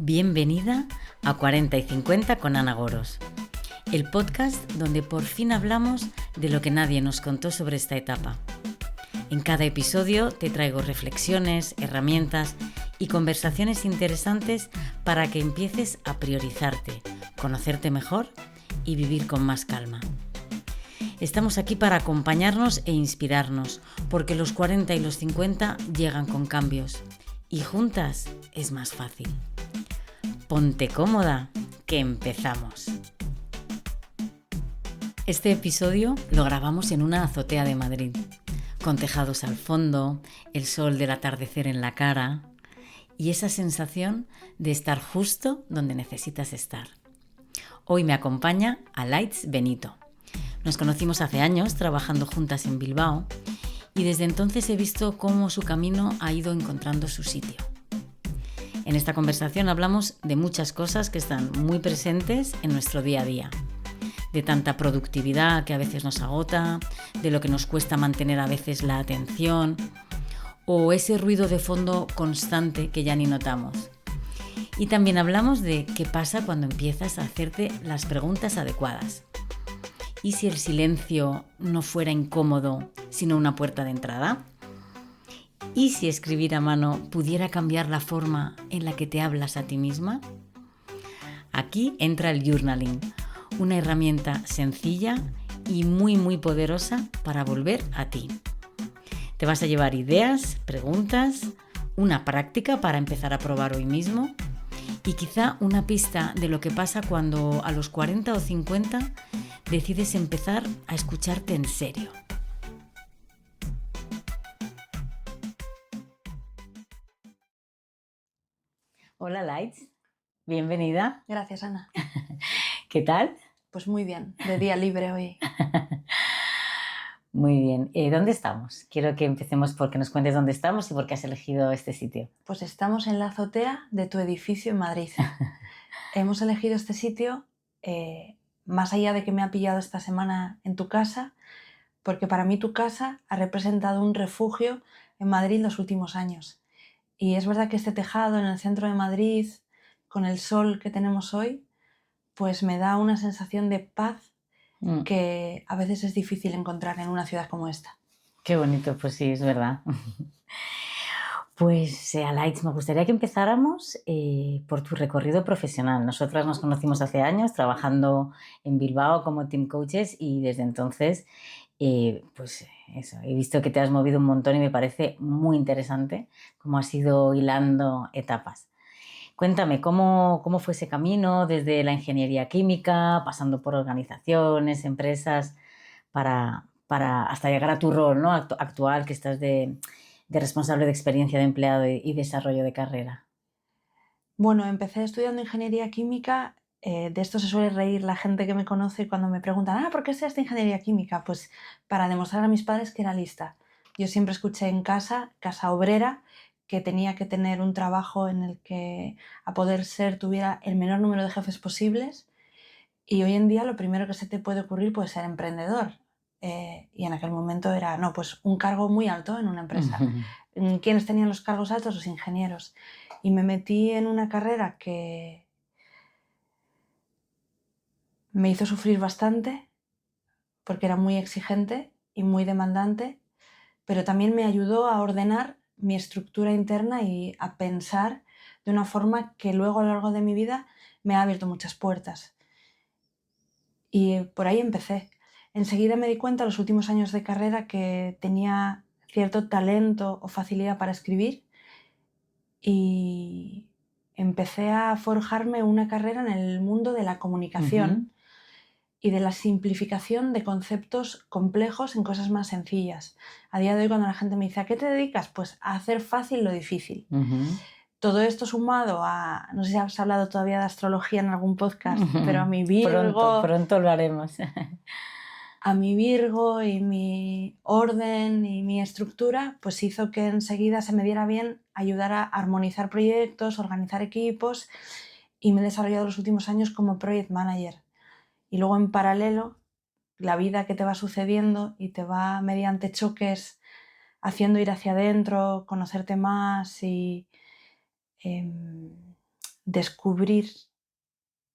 Bienvenida a 40 y 50 con Ana Goros, el podcast donde por fin hablamos de lo que nadie nos contó sobre esta etapa. En cada episodio te traigo reflexiones, herramientas y conversaciones interesantes para que empieces a priorizarte, conocerte mejor y vivir con más calma. Estamos aquí para acompañarnos e inspirarnos, porque los 40 y los 50 llegan con cambios y juntas es más fácil. Ponte cómoda, que empezamos. Este episodio lo grabamos en una azotea de Madrid, con tejados al fondo, el sol del atardecer en la cara y esa sensación de estar justo donde necesitas estar. Hoy me acompaña Alaitz Benito. Nos conocimos hace años trabajando juntas en Bilbao y desde entonces he visto cómo su camino ha ido encontrando su sitio. En esta conversación hablamos de muchas cosas que están muy presentes en nuestro día a día. De tanta productividad que a veces nos agota, de lo que nos cuesta mantener a veces la atención, o ese ruido de fondo constante que ya ni notamos. Y también hablamos de qué pasa cuando empiezas a hacerte las preguntas adecuadas. ¿Y si el silencio no fuera incómodo, sino una puerta de entrada? ¿Y si escribir a mano pudiera cambiar la forma en la que te hablas a ti misma? Aquí entra el journaling, una herramienta sencilla y muy poderosa para volver a ti. Te vas a llevar ideas, preguntas, una práctica para empezar a probar hoy mismo y quizá una pista de lo que pasa cuando a los 40 o 50 decides empezar a escucharte en serio. Hola Lights, bienvenida. Gracias, Ana. ¿Qué tal? Pues muy bien, de día libre hoy. Muy bien. ¿Dónde estamos? Quiero que empecemos porque nos cuentes dónde estamos y por qué has elegido este sitio. Pues estamos en la azotea de tu edificio en Madrid. Hemos elegido este sitio más allá de que me ha pillado esta semana en tu casa, porque para mí tu casa ha representado un refugio en Madrid los últimos años. Y es verdad que este tejado en el centro de Madrid, con el sol que tenemos hoy, pues me da una sensación de paz que a veces es difícil encontrar en una ciudad como esta. Qué bonito, pues sí, es verdad. Pues, Alaitz, me gustaría que empezáramos por tu recorrido profesional. Nosotras nos conocimos hace años trabajando en Bilbao como team coaches y desde entonces, pues eso, he visto que te has movido un montón y me parece muy interesante cómo has ido hilando etapas. Cuéntame, ¿cómo fue ese camino desde la ingeniería química, pasando por organizaciones, empresas, para hasta llegar a tu rol, ¿no? actual, que estás de responsable de experiencia de empleado y desarrollo de carrera? Bueno, empecé estudiando ingeniería química. De esto se suele reír la gente que me conoce cuando me preguntan ¿por qué estudiaste ingeniería química? Pues para demostrar a mis padres que era lista. Yo siempre escuché en casa obrera, que tenía que tener un trabajo en el que a poder ser tuviera el menor número de jefes posibles, y hoy en día lo primero que se te puede ocurrir puede ser emprendedor. Y en aquel momento era, no, pues un cargo muy alto en una empresa. ¿Quiénes tenían los cargos altos? Los ingenieros. Y me metí en una carrera que me hizo sufrir bastante porque era muy exigente y muy demandante, pero también me ayudó a ordenar mi estructura interna y a pensar de una forma que luego a lo largo de mi vida me ha abierto muchas puertas. Y por ahí empecé. Enseguida me di cuenta, los últimos años de carrera, que tenía cierto talento o facilidad para escribir y empecé a forjarme una carrera en el mundo de la comunicación y de la simplificación de conceptos complejos en cosas más sencillas. A día de hoy, cuando la gente me dice ¿a qué te dedicas? Pues a hacer fácil lo difícil. Todo esto sumado a, no sé si has hablado todavía de astrología en algún podcast, pero a mi Virgo... Pronto lo haremos. A mi Virgo y mi orden y mi estructura, pues hizo que enseguida se me diera bien ayudar a armonizar proyectos, organizar equipos, y me he desarrollado los últimos años como project manager. Y luego en paralelo, la vida que te va sucediendo y te va mediante choques haciendo ir hacia adentro, conocerte más y descubrir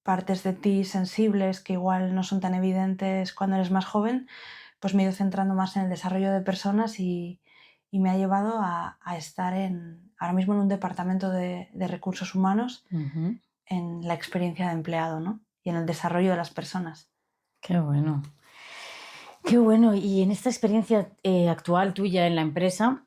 partes de ti sensibles que igual no son tan evidentes cuando eres más joven, pues me he ido centrando más en el desarrollo de personas y me ha llevado a estar ahora mismo en un departamento de recursos humanos Ujú. en la experiencia de empleado, ¿no? Y en el desarrollo de las personas. Qué bueno. Qué bueno. Y en esta experiencia actual tuya en la empresa,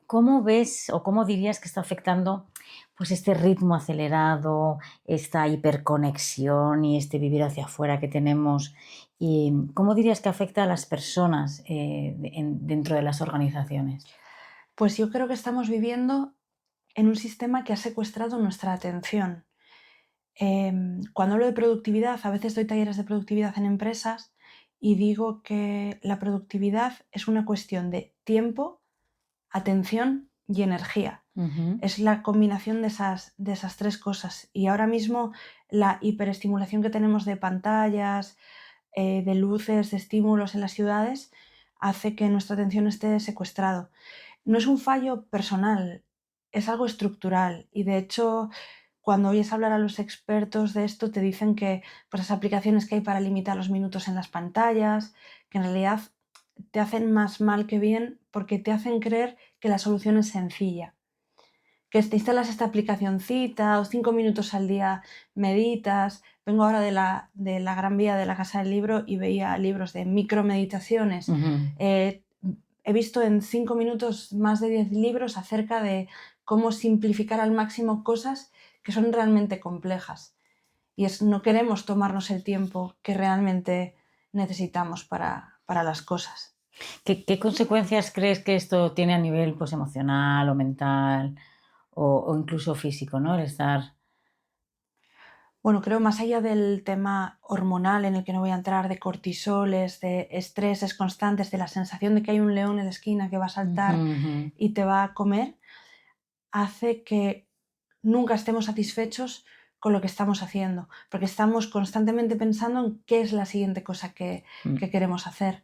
¿cómo ves o cómo dirías que está afectando pues este ritmo acelerado, esta hiperconexión y este vivir hacia afuera que tenemos? ¿Y cómo dirías que afecta a las personas dentro de las organizaciones? Pues yo creo que estamos viviendo en un sistema que ha secuestrado nuestra atención. Cuando hablo de productividad, a veces doy talleres de productividad en empresas y digo que la productividad es una cuestión de tiempo, atención y energía. Ujú. Es la combinación de esas tres cosas. Y ahora mismo la hiperestimulación que tenemos de pantallas, de luces, de estímulos en las ciudades, hace que nuestra atención esté secuestrado. No es un fallo personal, es algo estructural. Y de hecho, cuando oyes hablar a los expertos de esto, te dicen que pues, las aplicaciones que hay para limitar los minutos en las pantallas, que en realidad te hacen más mal que bien porque te hacen creer que la solución es sencilla. Que te instalas esta aplicacioncita o 5 minutos al día meditas. Vengo ahora de la Gran Vía de la Casa del Libro y veía libros de micromeditaciones. Ujú. He visto en 5 minutos más de 10 libros acerca de cómo simplificar al máximo cosas que son realmente complejas. Y no queremos tomarnos el tiempo que realmente necesitamos para las cosas. ¿Qué consecuencias crees que esto tiene a nivel pues, emocional o mental o incluso físico, ¿no? El estar. Bueno, creo más allá del tema hormonal en el que no voy a entrar, de cortisoles, de estreses constantes, de la sensación de que hay un león en la esquina que va a Ujú, saltar ujú. y te va a comer, hace que nunca estemos satisfechos con lo que estamos haciendo, porque estamos constantemente pensando en qué es la siguiente cosa que queremos hacer.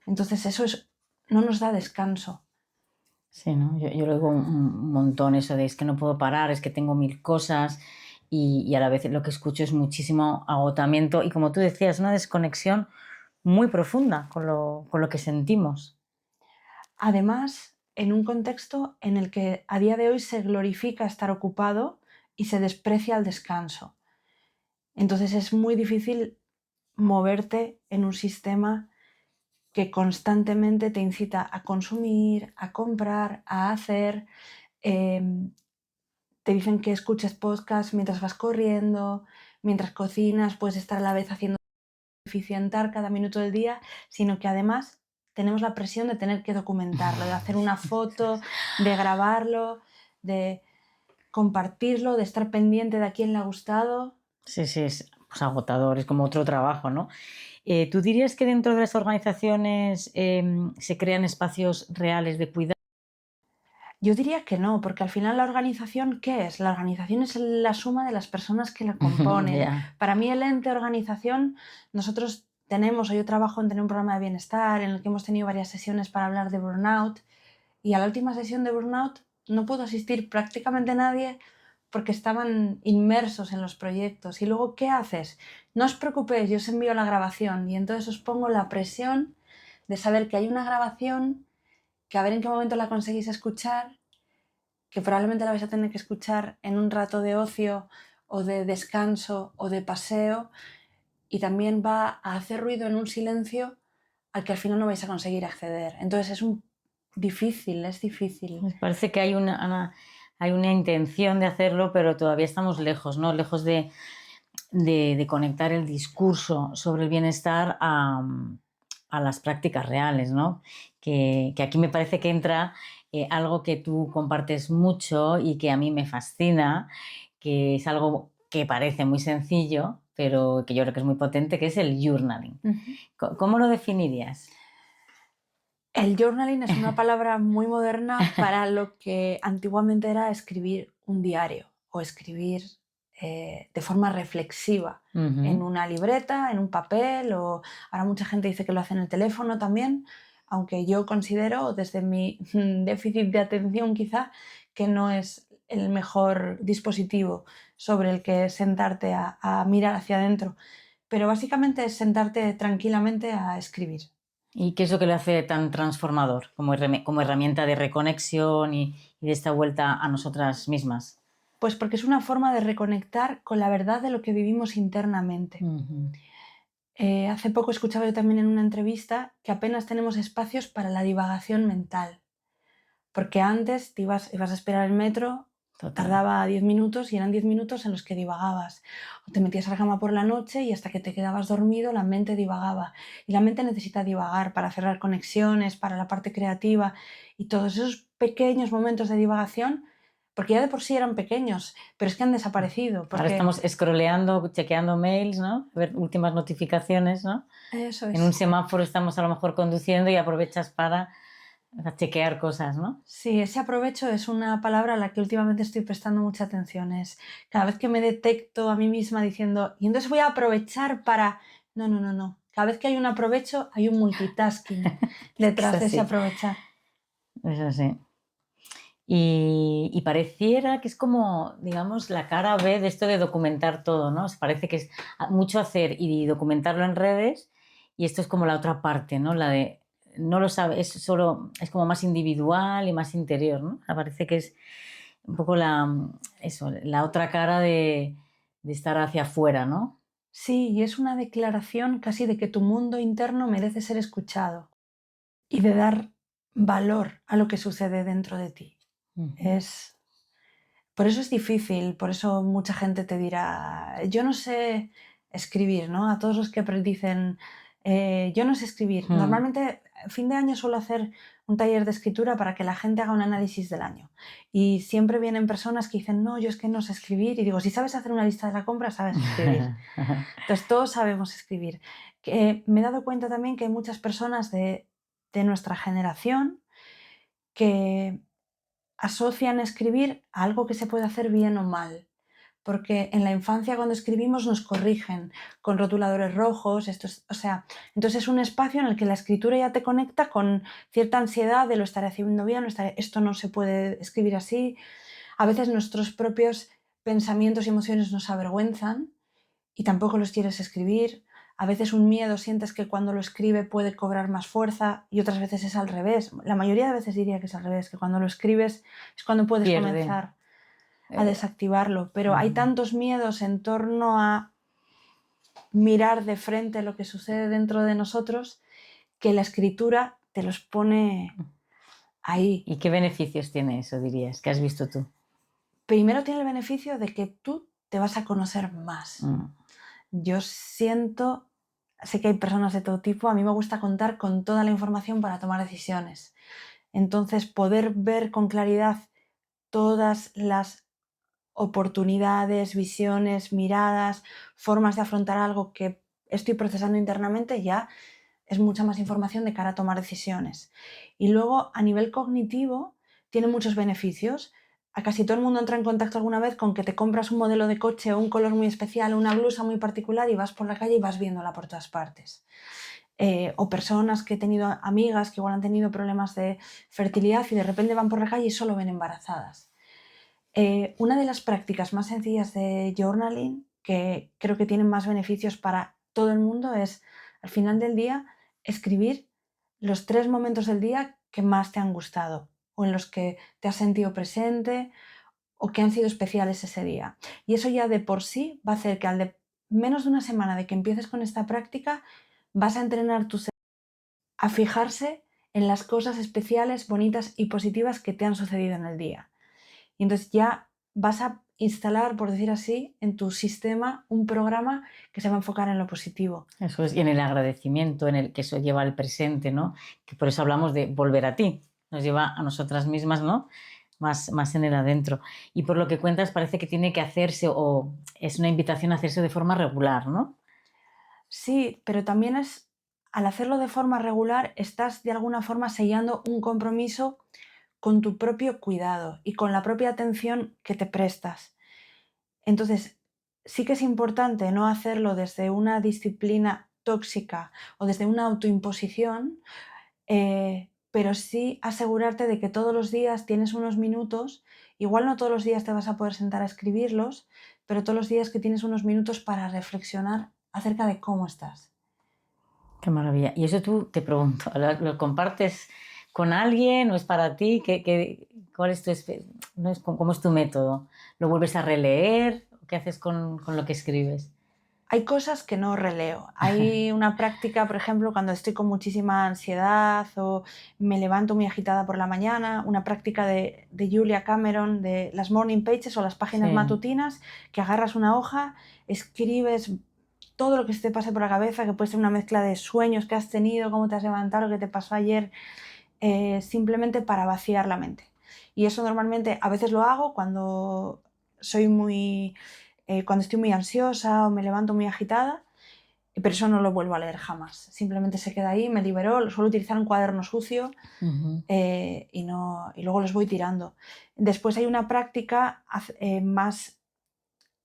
Entonces no nos da descanso. Sí, ¿no? Yo lo digo un montón eso de es que no puedo parar, es que tengo mil cosas y a la vez lo que escucho es muchísimo agotamiento y como tú decías, una desconexión muy profunda con lo que sentimos. Además, en un contexto en el que a día de hoy se glorifica estar ocupado y se desprecia el descanso. Entonces es muy difícil moverte en un sistema que constantemente te incita a consumir, a comprar, a hacer. Te dicen que escuches podcast mientras vas corriendo, mientras cocinas, puedes estar a la vez haciendo eficientar cada minuto del día, sino que además tenemos la presión de tener que documentarlo, de hacer una foto, de grabarlo, de compartirlo, de estar pendiente de a quién le ha gustado. Sí, sí, es pues, agotador, es como otro trabajo, ¿no? ¿Tú dirías que dentro de las organizaciones se crean espacios reales de cuidado? Yo diría que no, porque al final la organización, ¿qué es? La organización es la suma de las personas que la componen. Ya. Para mí el ente organización, nosotros tenemos, o yo trabajo en tener un programa de bienestar en el que hemos tenido varias sesiones para hablar de burnout y a la última sesión de burnout no pudo asistir prácticamente nadie porque estaban inmersos en los proyectos. Y luego, ¿qué haces? No os preocupéis, yo os envío la grabación y entonces os pongo la presión de saber que hay una grabación, que a ver en qué momento la conseguís escuchar, que probablemente la vais a tener que escuchar en un rato de ocio o de descanso o de paseo y también va a hacer ruido en un silencio al que al final no vais a conseguir acceder. Entonces es difícil. Me parece que hay una intención de hacerlo, pero todavía estamos lejos, ¿no? Lejos de conectar el discurso sobre el bienestar a las prácticas reales, ¿no? Que aquí me parece que entra algo que tú compartes mucho y que a mí me fascina, que es algo que parece muy sencillo, pero que yo creo que es muy potente, que es el journaling. Ujú. ¿Cómo lo definirías? El journaling es una palabra muy moderna para lo que antiguamente era escribir un diario o escribir de forma reflexiva en Ujú. una libreta, en un papel o ahora mucha gente dice que lo hace en el teléfono también, aunque yo considero desde mi déficit de atención quizá que no es el mejor dispositivo. sobre el que sentarte a mirar hacia adentro, pero básicamente es sentarte tranquilamente a escribir. ¿Y qué es lo que le hace tan transformador como herramienta de reconexión y de esta vuelta a nosotras mismas? Pues porque es una forma de reconectar con la verdad de lo que vivimos internamente. Ujú. Hace poco escuchaba yo también en una entrevista que apenas tenemos espacios para la divagación mental, porque antes ibas a esperar el metro, Total. tardaba 10 minutos y eran 10 minutos en los que divagabas. O te metías a la cama por la noche y hasta que te quedabas dormido la mente divagaba. Y la mente necesita divagar para cerrar conexiones, para la parte creativa, y todos esos pequeños momentos de divagación, porque ya de por sí eran pequeños, pero es que han desaparecido, Ahora porque estamos scrolleando, chequeando mails, ¿no? A ver últimas notificaciones, ¿no? eso En un es. semáforo estamos a lo mejor conduciendo y aprovechas para chequear cosas, ¿no? Sí, ese aprovecho es una palabra a la que últimamente estoy prestando mucha atención. Es cada vez que me detecto a mí misma diciendo, y entonces voy a aprovechar para... No, no, no, no. Cada vez que hay un aprovecho, hay un multitasking Es detrás de ese así, aprovechar. es así. Y pareciera que es como, digamos, la cara B de esto de documentar todo, ¿no? Parece que es mucho hacer y documentarlo en redes, y esto es como la otra parte, ¿no? La de no lo sabe, es solo, es como más individual y más interior, ¿no? O sea, parece que es un poco eso, la otra cara de estar hacia afuera, ¿no? Sí, y es una declaración casi de que tu mundo interno merece ser escuchado y de dar valor a lo que sucede dentro de ti. Ujú. Es, por eso es difícil, por eso mucha gente te dirá, yo no sé escribir, ¿no? A todos los que dicen, yo no sé escribir. Mm. Normalmente, a fin de año suelo hacer un taller de escritura para que la gente haga un análisis del año. Y siempre vienen personas que dicen, no, yo es que no sé escribir. Y digo, si sabes hacer una lista de la compra, sabes escribir. Entonces, todos sabemos escribir. Me he dado cuenta también que hay muchas personas de nuestra generación que asocian escribir a algo que se puede hacer bien o mal. Porque en la infancia cuando escribimos nos corrigen con rotuladores rojos, o sea, entonces es un espacio en el que la escritura ya te conecta con cierta ansiedad de lo estaré haciendo bien, esto no se puede escribir así. A veces nuestros propios pensamientos y emociones nos avergüenzan y tampoco los quieres escribir. A veces un miedo sientes que cuando lo escribe puede cobrar más fuerza y otras veces es al revés. La mayoría de veces diría que es al revés, que cuando lo escribes es cuando puedes Pierde. comenzar a eh, desactivarlo. Pero hay ujú. tantos miedos en torno a mirar de frente lo que sucede dentro de nosotros que la escritura te los pone ahí. ¿Y qué beneficios tiene eso, dirías? ¿Qué has visto tú? Primero tiene el beneficio de que tú te vas a conocer más. Mm. Yo siento, sé que hay personas de todo tipo, a mí me gusta contar con toda la información para tomar decisiones. Entonces, poder ver con claridad todas las oportunidades, visiones, miradas, formas de afrontar algo que estoy procesando internamente, ya es mucha más información de cara a tomar decisiones. Y luego, a nivel cognitivo, tiene muchos beneficios. A casi todo el mundo entra en contacto alguna vez con que te compras un modelo de coche o un color muy especial, una blusa muy particular y vas por la calle y vas viéndola por todas partes. O personas que he tenido amigas que igual han tenido problemas de fertilidad y de repente van por la calle y solo ven embarazadas. Una de las prácticas más sencillas de journaling, que creo que tienen más beneficios para todo el mundo, es al final del día escribir los 3 momentos del día que más te han gustado o en los que te has sentido presente o que han sido especiales ese día. Y eso ya de por sí va a hacer que al de menos de una semana de que empieces con esta práctica, vas a entrenar tu cerebro a fijarse en las cosas especiales, bonitas y positivas que te han sucedido en el día. Y entonces ya vas a instalar, por decir así, en tu sistema un programa que se va a enfocar en lo positivo. Eso es, y en el agradecimiento, en el que eso lleva al presente, ¿no? Que por eso hablamos de volver a ti, nos lleva a nosotras mismas, ¿no? Más en el adentro. Y por lo que cuentas, parece que tiene que hacerse, o es una invitación a hacerse de forma regular, ¿no? Sí, pero también es, al hacerlo de forma regular, estás de alguna forma sellando un compromiso con tu propio cuidado y con la propia atención que te prestas. Entonces, sí que es importante no hacerlo desde una disciplina tóxica o desde una autoimposición, pero sí asegurarte de que todos los días tienes unos minutos, igual no todos los días te vas a poder sentar a escribirlos, pero todos los días que tienes unos minutos para reflexionar acerca de cómo estás. Qué maravilla. Y eso tú, te pregunto, ¿lo compartes con alguien o es para ti? ¿Cuál es no es, cómo es tu método? ¿Lo vuelves a releer? ¿Qué haces con lo que escribes? Hay cosas que no releo. Hay una práctica, por ejemplo, cuando estoy con muchísima ansiedad o me levanto muy agitada por la mañana, una práctica de Julia Cameron de las morning pages o las páginas Sí. matutinas, que agarras una hoja, escribes todo lo que se te pase por la cabeza, que puede ser una mezcla de sueños que has tenido, cómo te has levantado, lo que te pasó ayer, simplemente para vaciar la mente. Y eso normalmente a veces lo hago cuando cuando estoy muy ansiosa o me levanto muy agitada, pero eso no lo vuelvo a leer jamás. Simplemente se queda ahí, me liberó, lo suelo utilizar un cuaderno sucio y luego los voy tirando. Después hay una práctica más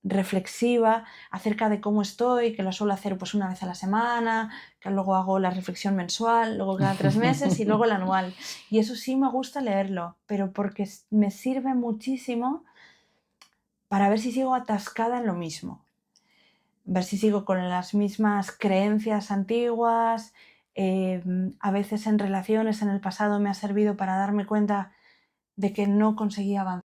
reflexiva acerca de cómo estoy, que lo suelo hacer pues una vez a la semana, que luego hago la reflexión mensual, luego cada 3 meses y luego la anual. Y eso sí me gusta leerlo, pero porque me sirve muchísimo para ver si sigo atascada en lo mismo, ver si sigo con las mismas creencias antiguas. A veces en relaciones en el pasado me ha servido para darme cuenta de que no conseguía avanzar.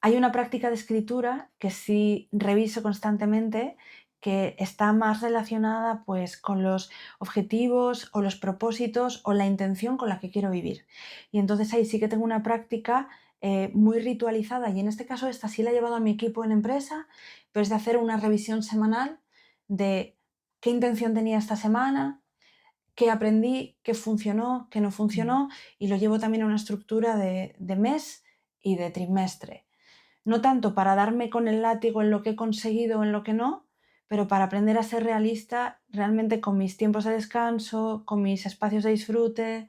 Hay una práctica de escritura que sí reviso constantemente, que está más relacionada pues con los objetivos o los propósitos o la intención con la que quiero vivir. Y entonces ahí sí que tengo una práctica muy ritualizada, y en este caso esta sí la he llevado a mi equipo en empresa, pero es de hacer una revisión semanal de qué intención tenía esta semana, qué aprendí, qué funcionó, qué no funcionó, y lo llevo también a una estructura de mes y de trimestre. No tanto para darme con el látigo en lo que he conseguido o en lo que no, pero para aprender a ser realista realmente con mis tiempos de descanso, con mis espacios de disfrute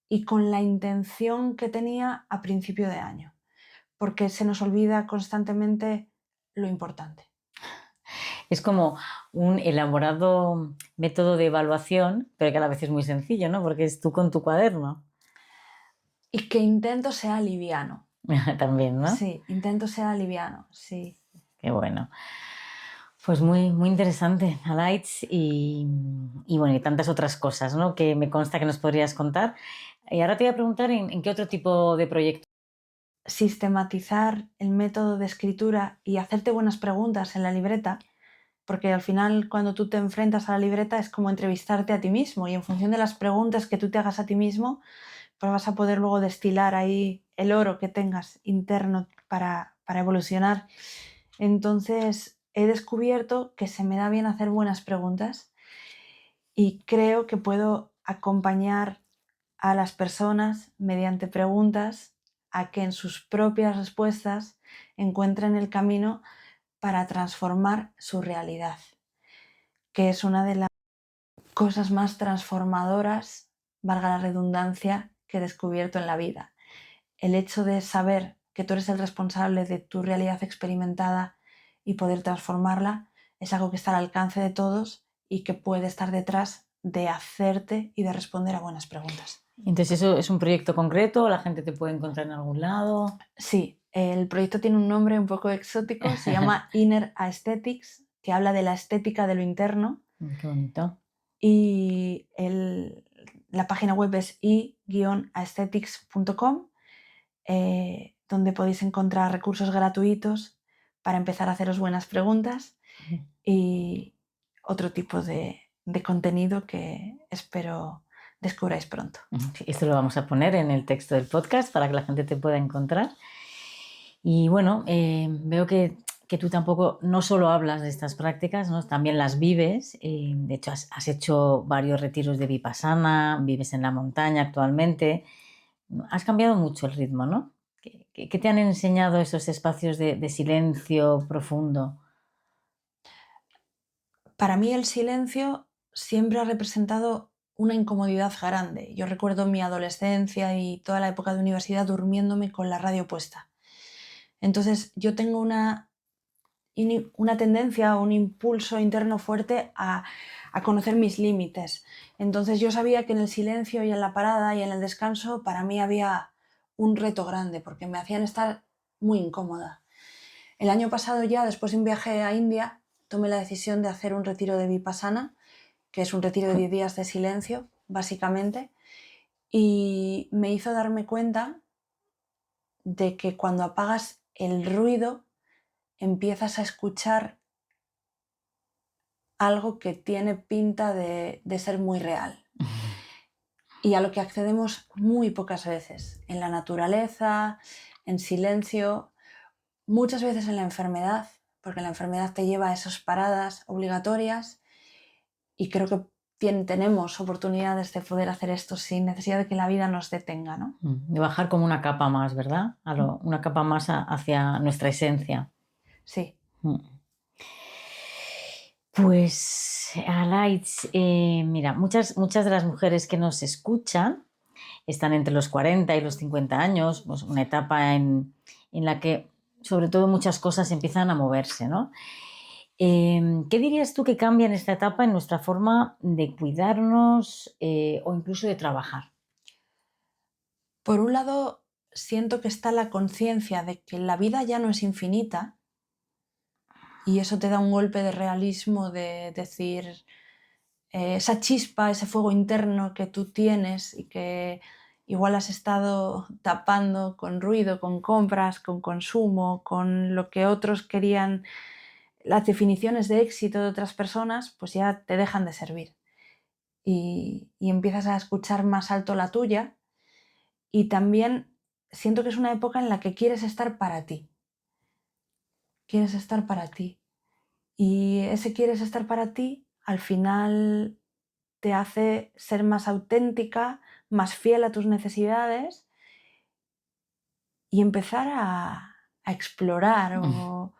y con la intención que tenía a principio de año, porque se nos olvida constantemente lo importante. Es como un elaborado método de evaluación, pero que a la vez es muy sencillo, ¿no? Porque es tú con tu cuaderno. Y que intento sea liviano. También, ¿no? Sí, intento sea liviano, sí. Qué bueno. Pues muy, muy interesante, Alaitz, bueno, y tantas otras cosas, ¿no? Que me consta que nos podrías contar. Y ahora te voy a preguntar en qué otro tipo de proyecto. Sistematizar el método de escritura y hacerte buenas preguntas en la libreta, porque al final cuando tú te enfrentas a la libreta es como entrevistarte a ti mismo, y en función de las preguntas que tú te hagas a ti mismo, pues vas a poder luego destilar ahí el oro que tengas interno para evolucionar. Entonces he descubierto que se me da bien hacer buenas preguntas y creo que puedo acompañar a las personas mediante preguntas a que en sus propias respuestas encuentren el camino para transformar su realidad, que es una de las cosas más transformadoras, valga la redundancia, que he descubierto en la vida. El hecho de saber que tú eres el responsable de tu realidad experimentada y poder transformarla es algo que está al alcance de todos y que puede estar detrás de hacerte y de responder a buenas preguntas. Entonces, ¿eso es un proyecto concreto? ¿La gente te puede encontrar en algún lado? Sí, el proyecto tiene un nombre un poco exótico, se llama Inner Aesthetics, que habla de la estética de lo interno. Qué bonito. Y la página web es i-aesthetics.com, donde podéis encontrar recursos gratuitos para empezar a haceros buenas preguntas y otro tipo de contenido que espero descubráis pronto. Esto lo vamos a poner en el texto del podcast para que la gente te pueda encontrar. Y bueno, veo que tú tampoco, no solo hablas de estas prácticas, ¿no? También las vives. De hecho, has hecho varios retiros de Vipassana, vives en la montaña actualmente. Has cambiado mucho el ritmo, ¿no? ¿Qué te han enseñado esos espacios de silencio profundo? Para mí el silencio siempre ha representado una incomodidad grande. Yo recuerdo mi adolescencia y toda la época de universidad durmiéndome con la radio puesta. Entonces yo tengo una tendencia o un impulso interno fuerte a conocer mis límites. Entonces yo sabía que en el silencio y en la parada y en el descanso para mí había un reto grande porque me hacían estar muy incómoda. El año pasado ya, después de un viaje a India, tomé la decisión de hacer un retiro de Vipassana, que es un retiro de 10 días de silencio, básicamente, y me hizo darme cuenta de que cuando apagas el ruido empiezas a escuchar algo que tiene pinta de ser muy real y a lo que accedemos muy pocas veces, en la naturaleza, en silencio, muchas veces en la enfermedad, porque la enfermedad te lleva a esas paradas obligatorias y creo que tenemos oportunidades de poder hacer esto sin necesidad de que la vida nos detenga, ¿no? De bajar como una capa más, ¿verdad? Una capa más hacia nuestra esencia. Sí. Pues, Alaitz, mira, muchas de las mujeres que nos escuchan están entre los 40 y los 50 años, pues una etapa en la que sobre todo muchas cosas empiezan a moverse, ¿no? ¿Qué dirías tú que cambia en esta etapa en nuestra forma de cuidarnos o incluso de trabajar? Por un lado, siento que está la conciencia de que la vida ya no es infinita y eso te da un golpe de realismo de decir, esa chispa, ese fuego interno que tú tienes y que igual has estado tapando con ruido, con compras, con consumo, con lo que otros querían, las definiciones de éxito de otras personas, pues ya te dejan de servir. Y empiezas a escuchar más alto la tuya y también siento que es una época en la que quieres estar para ti. Quieres estar para ti. Y ese quieres estar para ti, al final te hace ser más auténtica, más fiel a tus necesidades y empezar a explorar o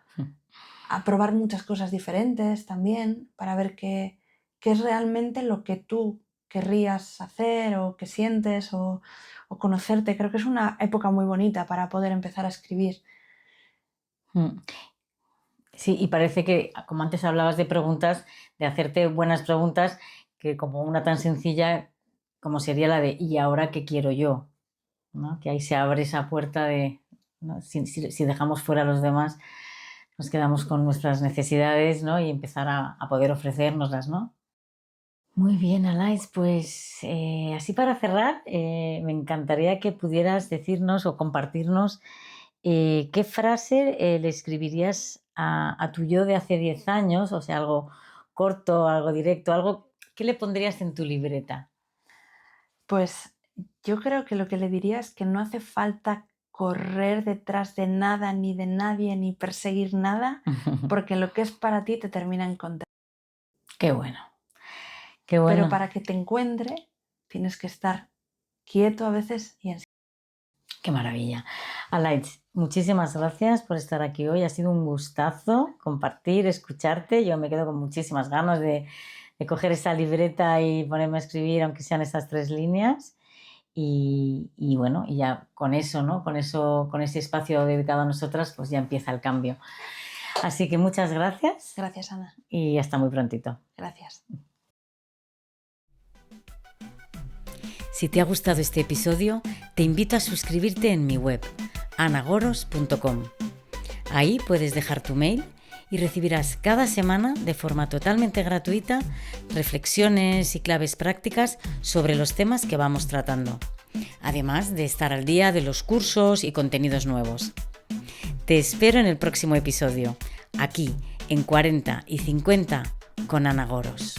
a probar muchas cosas diferentes también para ver qué es realmente lo que tú querrías hacer o que sientes o conocerte. Creo que es una época muy bonita para poder empezar a escribir. Sí, y parece que, como antes hablabas de preguntas, de hacerte buenas preguntas, que como una tan sencilla como sería la de ¿y ahora qué quiero yo? ¿No? Que ahí se abre esa puerta de, ¿no? Si dejamos fuera a los demás, nos quedamos con nuestras necesidades, ¿no? Y empezar a poder ofrecérnoslas, ¿no? Muy bien, Alaís, pues así para cerrar, me encantaría que pudieras decirnos o compartirnos qué frase le escribirías a tu yo de hace 10 años, o sea, algo corto, algo directo, algo, ¿qué le pondrías en tu libreta? Pues yo creo que lo que le diría es que no hace falta correr detrás de nada, ni de nadie, ni perseguir nada, porque lo que es para ti te termina encontrando. Qué bueno. Qué bueno. Pero para que te encuentre tienes que estar quieto a veces y en silencio. Qué maravilla. Alaitz, muchísimas gracias por estar aquí hoy. Ha sido un gustazo compartir, escucharte. Yo me quedo con muchísimas ganas de coger esa libreta y ponerme a escribir, aunque sean esas 3 líneas. Y bueno, y ya con eso, ¿no? Con ese espacio dedicado a nosotras, pues ya empieza el cambio. Así que muchas gracias. Gracias, Ana. Y hasta muy prontito. Gracias. Si te ha gustado este episodio, te invito a suscribirte en mi web, anagoros.com. Ahí puedes dejar tu mail y recibirás cada semana, de forma totalmente gratuita, reflexiones y claves prácticas sobre los temas que vamos tratando, además de estar al día de los cursos y contenidos nuevos. Te espero en el próximo episodio, aquí en 40 y 50 con Ana Goros.